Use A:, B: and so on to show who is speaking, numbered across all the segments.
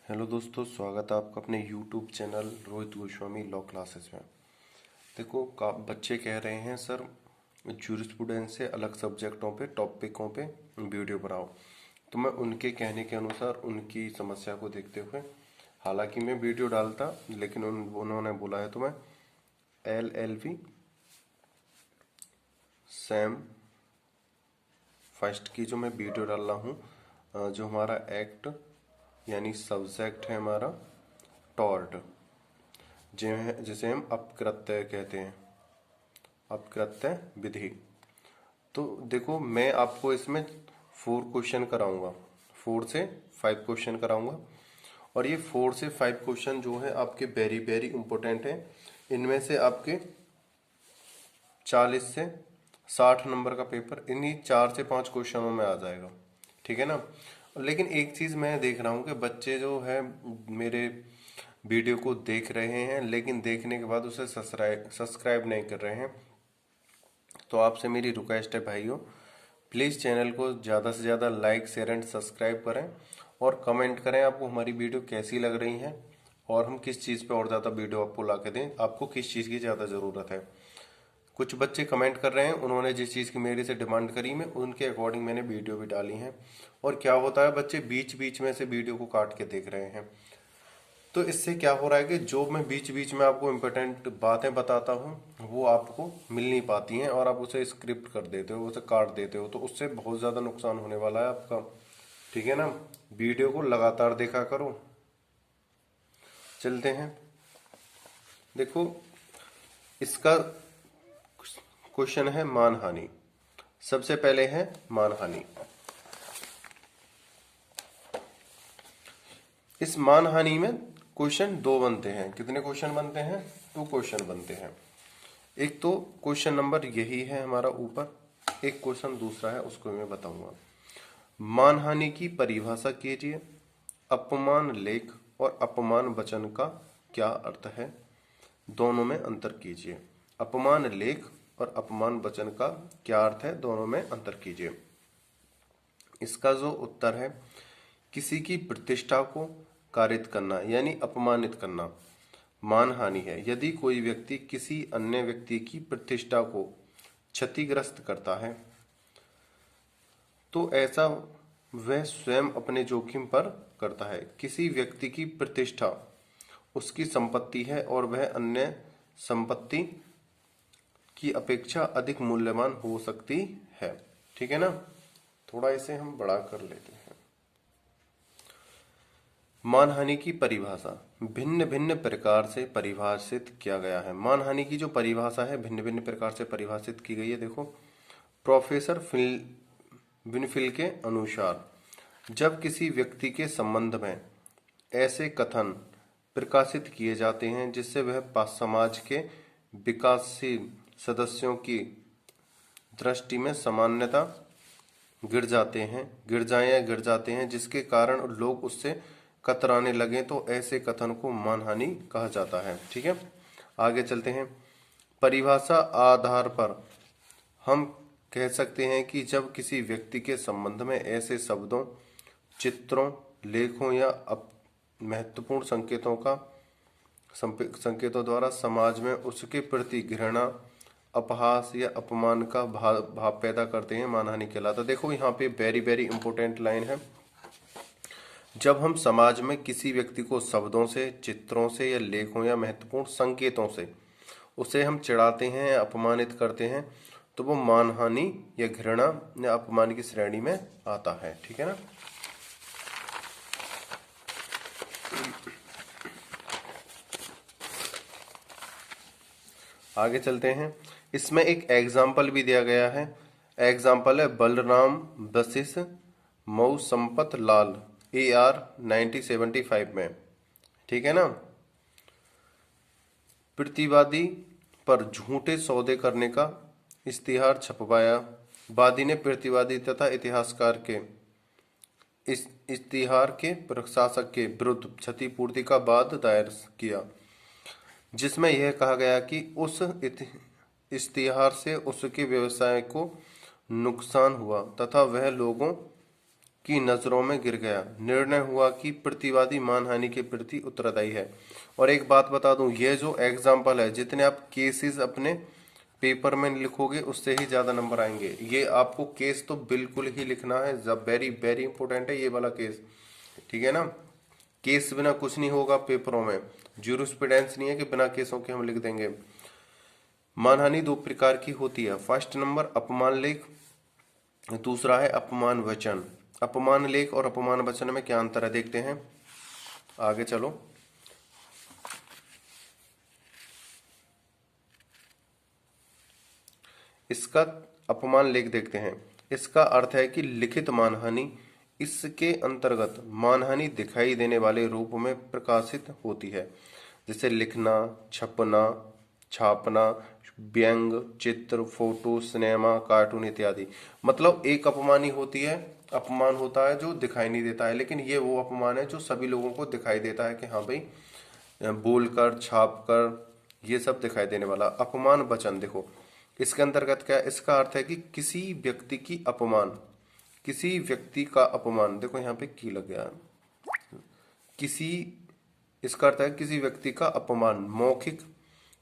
A: Hello दोस्तों, स्वागत है आपका अपने YouTube channel Rohit Goswami law classes में। देखो बच्चे कह रहे हैं सर ज्यूरिस्प्रूडेंस से अलग सब्जेक्टों पे टॉपिकों पे वीडियो बनाओ। तो मैं उनके कहने के अनुसार उनकी समस्या को देखते हुए, हालांकि मैं वीडियो डालता लेकिन उन्होंने बोला है तो मैं LLB सैम फर्स्ट की जो मैं वीडियो डाल रहा हूँ, जो हमारा एक्ट यानी सब्जेक्ट है हमारा टॉर्ट, जिसे हम अपकृत्य कहते हैं, अपकृत्य विधि। तो देखो मैं आपको इसमें 4 क्वेश्चन कराऊंगा, 4 से 5 क्वेश्चन कराऊंगा। और ये 4 से 5 क्वेश्चन जो है आपके वेरी वेरी इंपॉर्टेंट है। इनमें से आपके 40 से 60 नंबर का पेपर इन्हीं 4 से 5 क्वेश्चनों में आ जाएगा, ठीक है ना। लेकिन एक चीज मैं देख रहा हूँ कि बच्चे जो है मेरे वीडियो को देख रहे हैं लेकिन देखने के बाद उसे सब्सक्राइब नहीं कर रहे हैं। तो आपसे मेरी रिक्वेस्ट है भाइयों, प्लीज़ चैनल को ज़्यादा से ज़्यादा लाइक शेयर एंड सब्सक्राइब करें और कमेंट करें आपको हमारी वीडियो कैसी लग रही है और हम किस चीज़ पे और ज़्यादा वीडियो आपको ला के दें, आपको किस चीज़ की ज़्यादा ज़रूरत है। कुछ बच्चे कमेंट कर रहे हैं, उन्होंने जिस चीज़ की मेरे से डिमांड करी मैं उनके अकॉर्डिंग मैंने वीडियो भी डाली है। और क्या होता है, बच्चे बीच बीच में से वीडियो को काट के देख रहे हैं। तो इससे क्या हो रहा है कि जो मैं बीच बीच में आपको इम्पोर्टेंट बातें बताता हूँ वो आपको मिल नहीं पाती हैं और आप उसे स्क्रिप्ट कर देते हो, उसे काट देते हो, तो उससे बहुत ज़्यादा नुकसान होने वाला है आपका, ठीक है ना। वीडियो को लगातार देखा करो। चलते हैं, देखो इसका क्वेश्चन है मानहानि। सबसे पहले है मानहानि। इस मानहानि में क्वेश्चन 2 बनते हैं। कितने क्वेश्चन बनते हैं? 2 क्वेश्चन बनते हैं। एक तो क्वेश्चन नंबर यही है हमारा ऊपर, एक क्वेश्चन दूसरा है उसको मैं बताऊंगा। मानहानि की परिभाषा कीजिए। अपमान लेख और अपमान वचन का क्या अर्थ है? दोनों में अंतर कीजिए। अपमान लेख और अपमान वचन का क्या अर्थ है, दोनों में अंतर कीजिए। इसका जो उत्तर है, किसी की प्रतिष्ठा को कारित करना यानी अपमानित करना मानहानि है। यदि कोई व्यक्ति किसी अन्य व्यक्ति की प्रतिष्ठा को क्षतिग्रस्त करता है तो ऐसा वह स्वयं अपने जोखिम पर करता है। किसी व्यक्ति की प्रतिष्ठा उसकी संपत्ति है और वह अन्य संपत्ति की अपेक्षा अधिक मूल्यवान हो सकती है, ठीक है ना। थोड़ा इसे हम बड़ा कर लेते हैं। मानहानि की परिभाषा भिन्न भिन्न प्रकार से परिभाषित किया गया है। मानहानि की जो परिभाषा है भिन्न भिन्न प्रकार से परिभाषित की गई है। देखो, प्रोफेसर विनफिल के अनुसार जब किसी व्यक्ति के संबंध में ऐसे कथन प्रकाशित किए जाते हैं जिससे वह समाज के विकासशील सदस्यों की दृष्टि में सामान्यता गिर जाते हैं जिसके कारण लोग उससे कतराने लगे तो ऐसे कथन को मानहानि कहा जाता है, ठीक है। आगे चलते हैं। परिभाषा आधार पर हम कह सकते हैं कि जब किसी व्यक्ति के संबंध में ऐसे शब्दों, चित्रों, लेखों या महत्वपूर्ण संकेतों द्वारा समाज में उसके प्रति घृणा, अपहास या अपमान का भाव पैदा करते हैं, मानहानि कहलाता। देखो यहाँ पे वेरी वेरी इंपॉर्टेंट लाइन है। जब हम समाज में किसी व्यक्ति को शब्दों से, चित्रों से या लेखों या महत्वपूर्ण संकेतों से उसे हम चिढ़ाते हैं या अपमानित करते हैं तो वो मानहानि या घृणा या अपमान की श्रेणी में आता है, ठीक है ना। आगे चलते हैं। इसमें एक एग्जाम्पल भी दिया गया है। एग्जाम्पल है बलराम वशिष्ठ मऊ संपत लाल AR 1975 में, ठीक है ना। प्रतिवादी पर झूठे सौदे करने का इश्तिहार छपवाया। वादी ने प्रतिवादी तथा इतिहासकार के इस इश्तिहार के प्रशासक के विरुद्ध क्षतिपूर्ति का वाद दायर किया, जिसमें यह कहा गया कि उस इश्तिहार से उसके व्यवसाय को नुकसान हुआ तथा वह लोगों की नजरों में गिर गया। निर्णय हुआ कि प्रतिवादी मानहानि के प्रति उत्तरदायी है। और एक बात बता दूं, ये जो एग्जाम्पल है, जितने आप केसेस अपने पेपर में लिखोगे उससे ही ज्यादा नंबर आएंगे। ये आपको केस तो बिल्कुल ही लिखना है, वेरी वेरी इंपॉर्टेंट है ये वाला केस, ठीक है ना। केस बिना कुछ नहीं होगा पेपरों में, ज्यूरिस्प्रूडेंस नहीं है कि बिना केसों के हम लिख देंगे। मानहानि दो प्रकार की होती है। फर्स्ट नंबर अपमान लेख, दूसरा है अपमान वचन। अपमान लेख और अपमान वचन में क्या अंतर है देखते हैं, आगे चलो। इसका अपमान लेख देखते हैं। इसका अर्थ है कि लिखित मानहानि, इसके अंतर्गत मानहानि दिखाई देने वाले रूप में प्रकाशित होती है, जैसे लिखना, छपना, छापना, व्यंग, चित्र, फोटो, सिनेमा, कार्टून इत्यादि। मतलब एक अपमानी होती है, अपमान होता है जो दिखाई नहीं देता है, लेकिन ये वो अपमान है जो सभी लोगों को दिखाई देता है कि हाँ भाई बोलकर, छापकर, ये सब दिखाई देने वाला। अपमान वचन देखो, इसके अंतर्गत क्या है, इसका अर्थ है कि किसी व्यक्ति की अपमान, किसी व्यक्ति का अपमान, देखो यहाँ पे की लग गया, किसी, इसका अर्थ है किसी व्यक्ति का अपमान मौखिक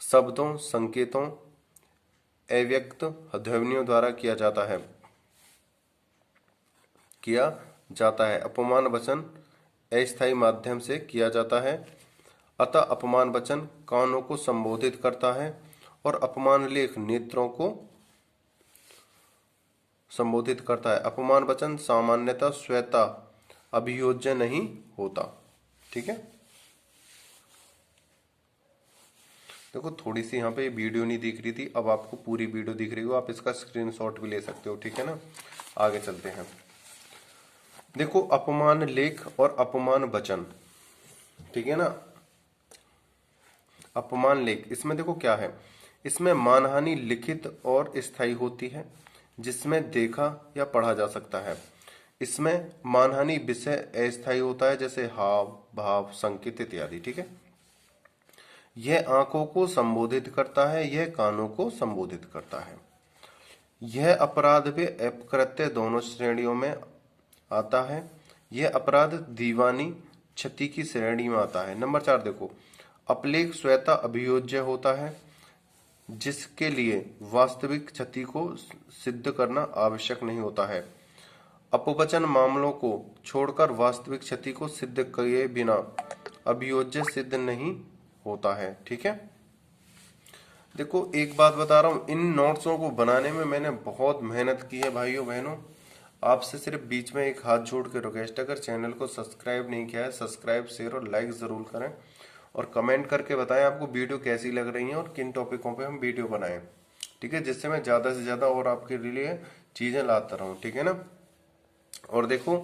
A: शब्दों, संकेतों, अव्यक्त ध्वनियों द्वारा किया जाता है, किया जाता है। अपमान वचन अस्थायी माध्यम से किया जाता है, अतः अपमान वचन कानों को संबोधित करता है और अपमान लेख नेत्रों को संबोधित करता है। अपमान वचन सामान्यतः स्वतः अभियोज्य नहीं होता, ठीक है। देखो थोड़ी सी यहाँ पे वीडियो नहीं दिख रही थी, अब आपको पूरी वीडियो दिख रही हो, आप इसका स्क्रीनशॉट भी ले सकते हो, ठीक है ना। आगे चलते हैं। देखो अपमान लेख और अपमान वचन, ठीक है ना। अपमान लेख, इसमें देखो क्या है, इसमें मानहानि लिखित और स्थायी होती है, जिसमें देखा या पढ़ा जा सकता है। इसमें मानहानि विषय अस्थायी होता है, जैसे हाव भाव, संकेत इत्यादि, ठीक है। यह आंखों को संबोधित करता है, यह कानों को संबोधित करता है। यह अपराध व अपकृत्य दोनों श्रेणियों में आता है। यह अपराध दीवानी क्षति की श्रेणी में आता है। नंबर 4 देखो, अपलेख स्वतः अभियोज्य होता है, जिसके लिए वास्तविक क्षति को सिद्ध करना आवश्यक नहीं होता है। अपवचन मामलों को छोड़कर वास्तविक क्षति को सिद्ध किए बिना अभियोज्य सिद्ध नहीं होता है, ठीक है। देखो एक बात बता रहा हूं, इन नोट्सों को बनाने में मैंने बहुत मेहनत की है भाइयों बहनों। आपसे सिर्फ बीच में एक हाथ जोड़ के रिक्वेस्ट, अगर चैनल को सब्सक्राइब नहीं किया है, सब्सक्राइब, शेयर और लाइक जरूर करें, और कमेंट करके बताएं आपको वीडियो कैसी लग रही है और किन टॉपिकों पे हम वीडियो बनाएं, ठीक है, जिससे मैं ज्यादा से ज्यादा और आपके लिए चीजें लाता रहूं, ठीक है ना। और देखो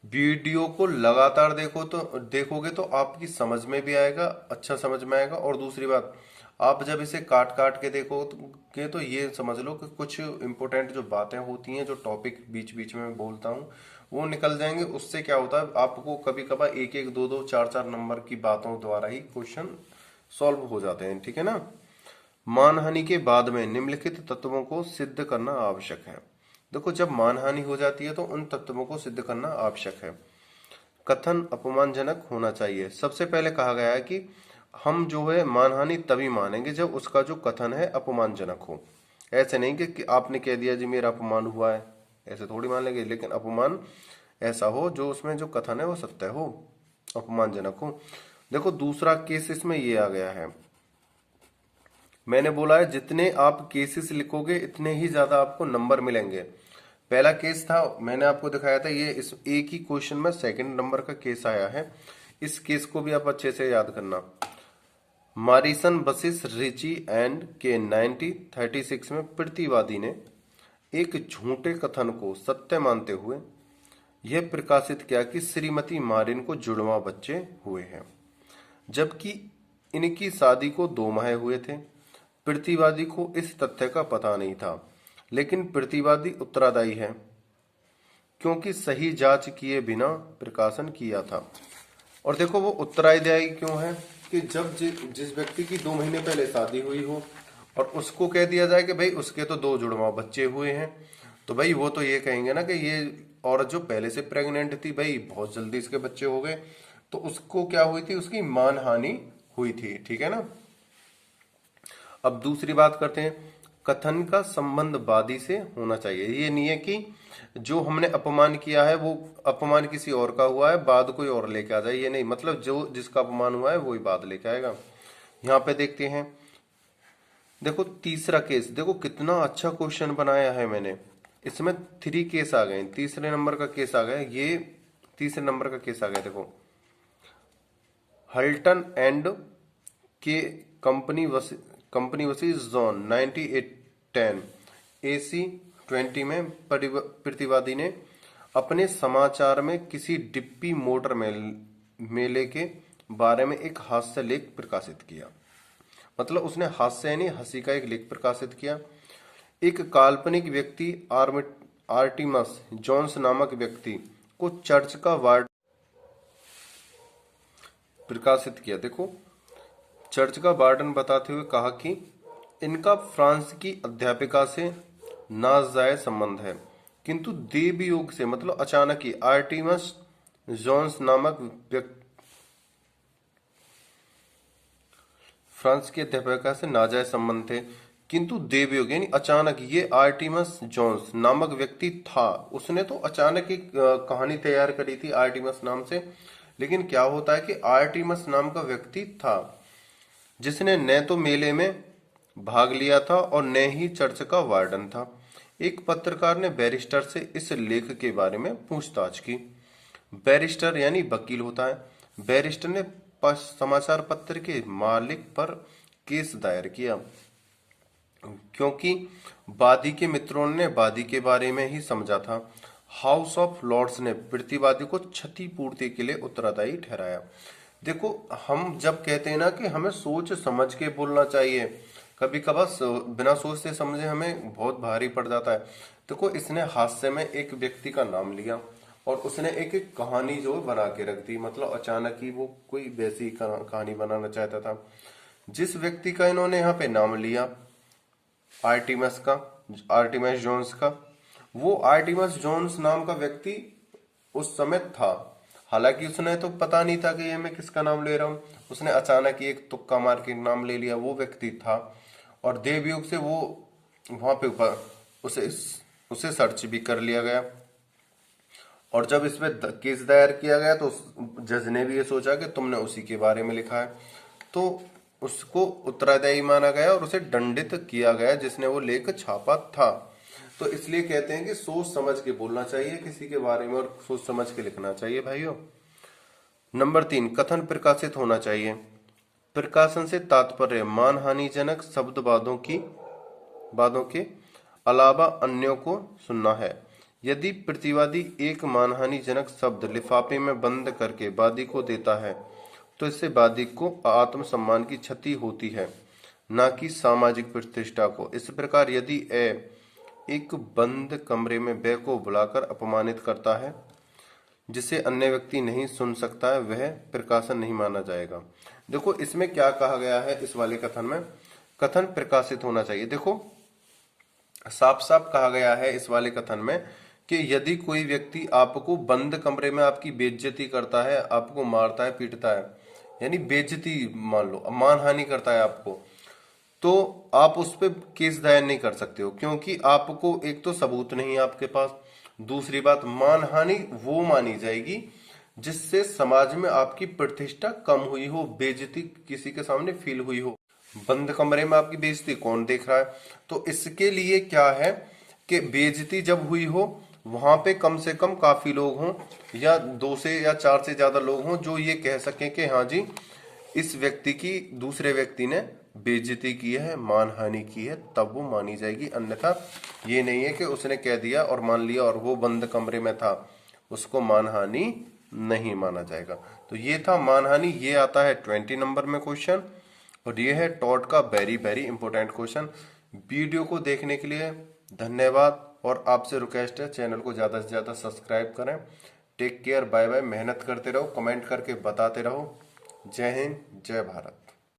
A: वीडियो को लगातार देखोगे तो आपकी समझ में भी आएगा, अच्छा समझ में आएगा। और दूसरी बात, आप जब इसे काट काट के देखोगे तो ये समझ लो कि कुछ इंपॉर्टेंट जो बातें होती हैं, जो टॉपिक बीच बीच में मैं बोलता हूँ, वो निकल जाएंगे। उससे क्या होता है, आपको कभी कभार 1-1, 2-2, 4-4 नंबर की बातों द्वारा ही क्वेश्चन सॉल्व हो जाते हैं, ठीक है ना। मानहानि के बाद में निम्नलिखित तत्वों को सिद्ध करना आवश्यक है। देखो जब मानहानि हो जाती है तो उन तत्वों को सिद्ध करना आवश्यक है। कथन अपमानजनक होना चाहिए। सबसे पहले कहा गया है कि हम जो है मानहानि तभी मानेंगे जब उसका जो कथन है अपमानजनक हो। ऐसे नहीं कि आपने कह दिया जी मेरा अपमान हुआ है, ऐसे थोड़ी मान लेंगे, लेकिन अपमान ऐसा हो जो उसमें जो कथन है वो सत्य हो, अपमानजनक हो। देखो दूसरा केस इसमें ये आ गया है, मैंने बोला है जितने आप केसेस लिखोगे इतने ही ज्यादा आपको नंबर मिलेंगे। पहला केस था मैंने आपको दिखाया था, ये इस एक ही क्वेश्चन में सेकंड नंबर का केस आया है। इस केस को भी आप अच्छे से याद करना। मारिसन बसिस रिची एंड के 1936 में प्रतिवादी ने एक झूठे कथन को सत्य मानते हुए यह प्रकाशित किया कि श्रीमती मारिन को जुड़वा बच्चे हुए हैं, जबकि इनकी शादी को 2 माह हुए थे। प्रतिवादी को इस तथ्य का पता नहीं था, लेकिन प्रतिवादी उत्तरदायी है क्योंकि सही जांच किए बिना प्रकाशन किया था। और देखो वो उत्तरदायी क्यों है कि जब जिस व्यक्ति की 2 महीने पहले शादी हुई हो और उसको कह दिया जाए कि भाई उसके तो 2 जुड़वा बच्चे हुए हैं, तो भाई वो तो ये कहेंगे ना कि ये औरत जो पहले से प्रेग्नेंट थी, भाई बहुत जल्दी इसके बच्चे हो गए, तो उसको क्या हुई थी, उसकी मानहानि हुई थी। ठीक है ना। अब दूसरी बात करते हैं, कथन का संबंध वादी से होना चाहिए। ये नहीं है कि जो हमने अपमान किया है वो अपमान किसी और का हुआ है, बाद कोई और लेके आ जाए, ये नहीं, मतलब जो जिसका अपमान हुआ है वही बाद लेके आएगा। यहाँ पे देखते हैं, देखो तीसरा केस, देखो कितना अच्छा क्वेश्चन बनाया है मैंने। इसमें 3 केस आ गए, तीसरे नंबर का केस आ गया, ये तीसरे नंबर का केस आ गया। देखो, हल्टन एंड के कंपनी वसीज जोन 9810 AC 20 में प्रतिवादी ने अपने समाचार में किसी डिप्पी मोटर मेले के बारे में एक हास्य लेख प्रकाशित किया। मतलब उसने हास्य यानी हंसी का एक लेख प्रकाशित किया। एक काल्पनिक व्यक्ति आर्टिमस जॉन्स नामक व्यक्ति को चर्च का वार्ड प्रकाशित किया। देखो, चर्च का वार्डन बताते हुए कहा कि इनका फ्रांस की अध्यापिका से नाजायज संबंध है, किंतु देव योग से, मतलब अचानक ही आर्टिमस जॉन्स नामक व्यक्ति फ्रांस की अध्यापिका से नाजायज संबंध थे, किंतु देवयोग यानी अचानक ये आर्टिमस जॉन्स नामक व्यक्ति था, उसने तो अचानक एक कहानी तैयार करी थी आर्टिमस नाम से। लेकिन क्या होता है कि आर्टिमस नाम का व्यक्ति था जिसने न तो मेले में भाग लिया था और न ही चर्च का वार्डन था। एक पत्रकार ने बैरिस्टर से इस लेख के बारे में पूछताछ की। बैरिस्टर यानी वकील होता है। बैरिस्टर ने समाचार पत्र के मालिक पर केस दायर किया, क्योंकि वादी के मित्रों ने वादी के बारे में ही समझा था। हाउस ऑफ लॉर्ड्स ने प्रतिवादी को क्षतिपूर्ति के लिए उत्तरदायी ठहराया। देखो, हम जब कहते हैं ना कि हमें सोच समझ के बोलना चाहिए, कभी कभार बिना सोचते समझे हमें बहुत भारी पड़ जाता है। देखो, इसने हास्य में एक व्यक्ति का नाम लिया और उसने एक एक कहानी जो बना के रख दी, मतलब अचानक ही वो कोई वैसी कहानी बनाना चाहता था। जिस व्यक्ति का इन्होंने यहाँ पे नाम लिया आर्टिमस जॉन्स का, वो आर्टिमस जॉन्स नाम का व्यक्ति उस समय था। हालांकि उसने तो पता नहीं था कि ये मैं किसका नाम ले रहा हूँ, उसने अचानक ही एक तुक्का मार के नाम ले लिया, वो व्यक्ति था। और देवयोग से वो वहां पे उसे सर्च भी कर लिया गया। और जब इसमें केस दायर किया गया तो जज ने भी ये सोचा कि तुमने उसी के बारे में लिखा है, तो उसको उत्तरदायी माना गया और उसे दंडित किया गया जिसने वो लेख छापा था। तो इसलिए कहते हैं कि सोच समझ के बोलना चाहिए किसी के बारे में और सोच समझ के लिखना चाहिए भाइयों। नंबर 3, कथन प्रकाशित होना चाहिए। प्रकाशन से तात्पर्य मानहानिजनक शब्द वादों के अलावा अन्यों को सुनना है। यदि प्रतिवादी एक मानहानिजनक शब्द लिफाफे में बंद करके वादी को देता है तो इससे वादी को आत्मसम्मान की क्षति होती है, न कि सामाजिक प्रतिष्ठा को। इस प्रकार यदि एक बंद कमरे में ब को बुलाकर अपमानित करता है जिसे अन्य व्यक्ति नहीं सुन सकता है, वह प्रकाशन नहीं माना जाएगा। देखो, इसमें क्या कहा गया है इस वाले कथन में, कथन प्रकाशित होना चाहिए। देखो, साफ साफ कहा गया है इस वाले कथन में कि यदि कोई व्यक्ति आपको बंद कमरे में आपकी बेइज्जती करता है, आपको मारता है, पीटता है, यानी बेइज्जती मान लो, मानहानि करता है आपको, तो आप उस पर केस दायर नहीं कर सकते हो, क्योंकि आपको एक तो सबूत नहीं है आपके पास, दूसरी बात मानहानि वो मानी जाएगी जिससे समाज में आपकी प्रतिष्ठा कम हुई हो, बेइज्जती किसी के सामने फील हुई हो। बंद कमरे में आपकी बेइज्जती कौन देख रहा है? तो इसके लिए क्या है कि बेइज्जती जब हुई हो वहां पे कम से कम काफी लोग हों, या 2 से या 4 से ज्यादा लोग हों जो ये कह सकें कि हाँ जी, इस व्यक्ति की दूसरे व्यक्ति ने बेइज्जती की है, मानहानि की है, तब वो मानी जाएगी। अन्यथा ये नहीं है कि उसने कह दिया और मान लिया और वो बंद कमरे में था, उसको मानहानि नहीं माना जाएगा। तो ये था मानहानि। ये आता है 20 नंबर में क्वेश्चन, और ये है टॉट का very very important question. Video को देखने के लिए धन्यवाद, और आपसे रिक्वेस्ट है चैनल को ज़्यादा से ज़्यादा सब्सक्राइब करें। Take care, bye bye. मेहनत करते रहो, कमेंट करके बताते रहो। जय हिंद, जय भारत।